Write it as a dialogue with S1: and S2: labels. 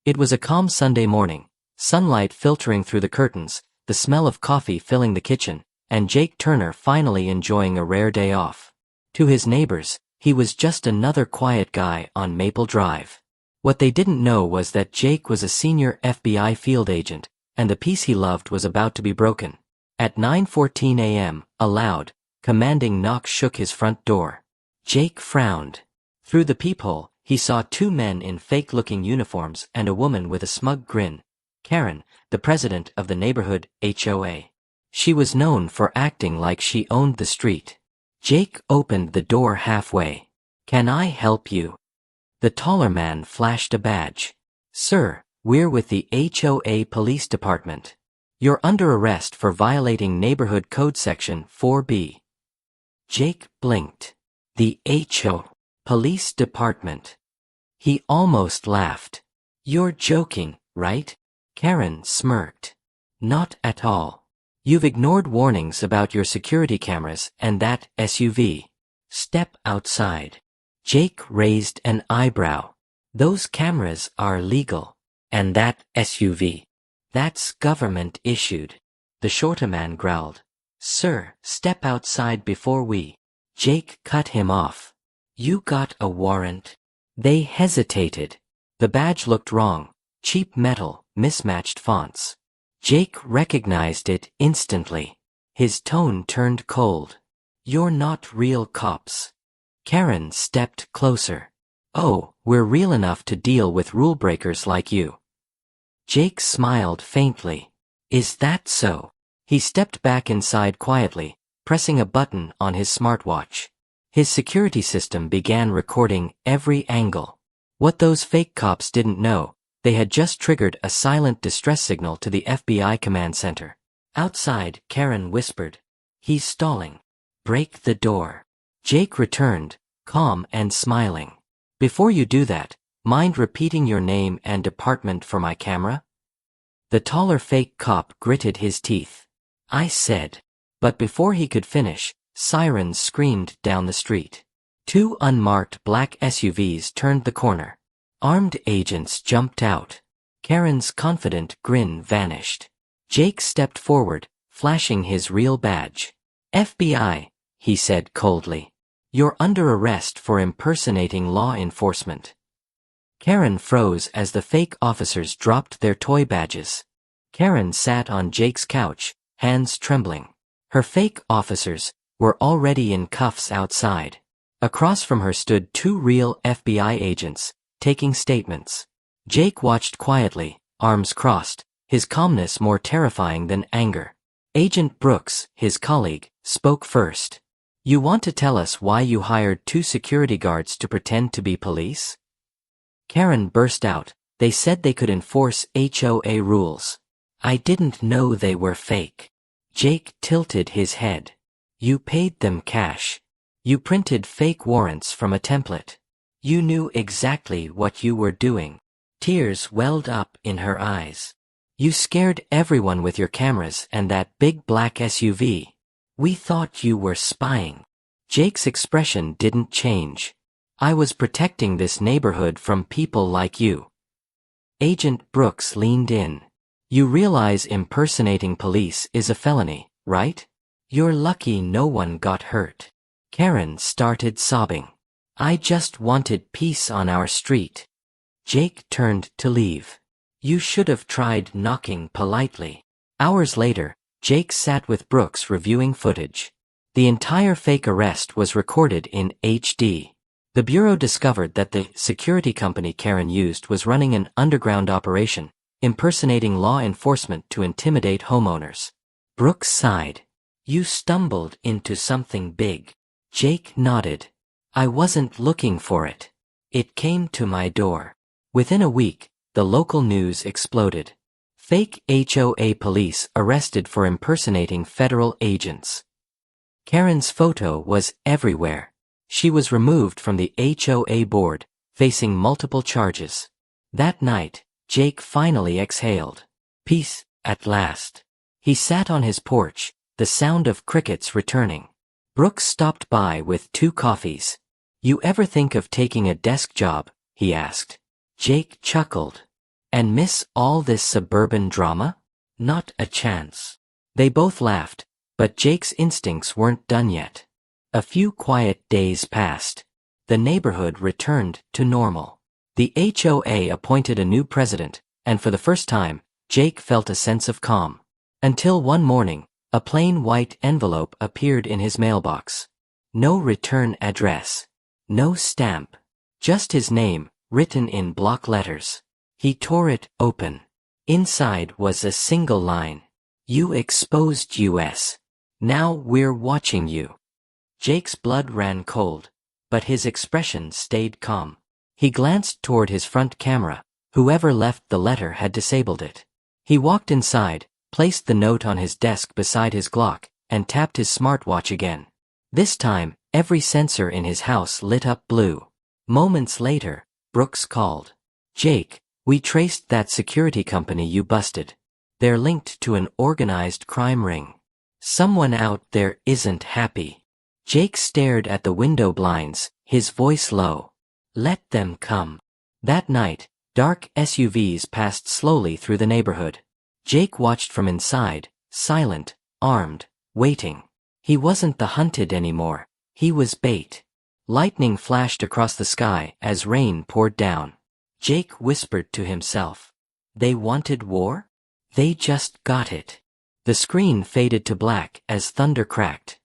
S1: It was a calm Sunday morning, sunlight filtering through the curtains, the smell of coffee filling the kitchen, and Jake Turner finally enjoying a rare day off. To his neighbors, he was just another quiet guy on Maple Drive. What they didn't know was that Jake was a senior FBI field agent, and the peace he loved was about to be broken. At 9:14 a.m., a loud, commanding knock shook his front door. Jake frowned. Through the peephole, he saw two men in fake-looking uniforms and a woman with a smug grin. Karen, the president of the neighborhood HOA. She was known for acting like she owned the street. Jake opened the door halfway. "Can I help you?" The taller man flashed a badge. "Sir, we're with the HOA Police Department. You're under arrest for violating Neighborhood Code Section 4B. Jake blinked. The HOA Police Department. He almost laughed. "You're joking, right?" Karen smirked. "Not at all. You've ignored warnings about your security cameras and that SUV. Step outside." Jake raised an eyebrow. "Those cameras are legal. And that SUV? That's government issued." The shorter man growled. "Sir, step outside before we..." Jake cut him off. "You got a warrant?" They hesitated. The badge looked wrong. Cheap metal, mismatched fonts. Jake recognized it instantly. His tone turned cold. "You're not real cops." Karen stepped closer. "Oh, we're real enough to deal with rule breakers like you." Jake smiled faintly. "Is that so?" He stepped back inside quietly, pressing a button on his smartwatch. His security system began recording every angle. What those fake cops didn't know, they had just triggered a silent distress signal to the FBI command center. Outside, Karen whispered, "He's stalling. Break the door." Jake returned, calm and smiling. "Before you do that, mind repeating your name and department for my camera?" The taller fake cop gritted his teeth. "I said..." But before he could finish, sirens screamed down the street. Two unmarked black SUVs turned the corner. Armed agents jumped out. Karen's confident grin vanished. Jake stepped forward, flashing his real badge. "FBI," he said coldly. "You're under arrest for impersonating law enforcement." Karen froze as the fake officers dropped their toy badges. Karen sat on Jake's couch, hands trembling. Her fake officers were already in cuffs outside. Across from her stood two real FBI agents, taking statements. Jake watched quietly, arms crossed, his calmness more terrifying than anger. Agent Brooks, his colleague, spoke first. "You want to tell us why you hired two security guards to pretend to be police?" Karen burst out. "They said they could enforce HOA rules. I didn't know they were fake." Jake tilted his head. "You paid them cash. You printed fake warrants from a template. You knew exactly what you were doing." Tears welled up in her eyes. "You scared everyone with your cameras and that big black SUV. We thought you were spying." Jake's expression didn't change. "I was protecting this neighborhood from people like you." Agent Brooks leaned in. "You realize impersonating police is a felony, right? You're lucky no one got hurt." Karen started sobbing. "I just wanted peace on our street." Jake turned to leave. "You should have tried knocking politely." Hours later, Jake sat with Brooks reviewing footage. The entire fake arrest was recorded in HD. The Bureau discovered that the security company Karen used was running an underground operation, impersonating law enforcement to intimidate homeowners. Brooks sighed. "You stumbled into something big." Jake nodded. "I wasn't looking for it. It came to my door." Within a week, the local news exploded. Fake HOA police arrested for impersonating federal agents. Karen's photo was everywhere. She was removed from the HOA board, facing multiple charges. That night, Jake finally exhaled. Peace, at last. He sat on his porch, the sound of crickets returning. Brooks stopped by with 2 coffees. "You ever think of taking a desk job?" he asked. Jake chuckled. And miss all this suburban drama? Not a chance. They both laughed, but Jake's instincts weren't done yet. A few quiet days passed. The neighborhood returned to normal. The HOA appointed a new president, and for the first time, Jake felt a sense of calm. Until one morning, a plain white envelope appeared in his mailbox. No return address. No stamp. Just his name, written in block letters. He tore it open. Inside was a single line. You exposed us. Now we're watching you. Jake's blood ran cold, but his expression stayed calm. He glanced toward his front camera. Whoever left the letter had disabled it. He walked inside, placed the note on his desk beside his Glock, and tapped his smartwatch again. This time, every sensor in his house lit up blue. Moments later, Brooks called. Jake, we traced that security company you busted. They're linked to an organized crime ring. Someone out there isn't happy. Jake stared at the window blinds, his voice low. Let them come. That night, dark SUVs passed slowly through the neighborhood. Jake watched from inside, silent, armed, waiting. He wasn't the hunted anymore. He was bait. Lightning flashed across the sky as rain poured down. Jake whispered to himself. They wanted war? They just got it. The screen faded to black as thunder cracked.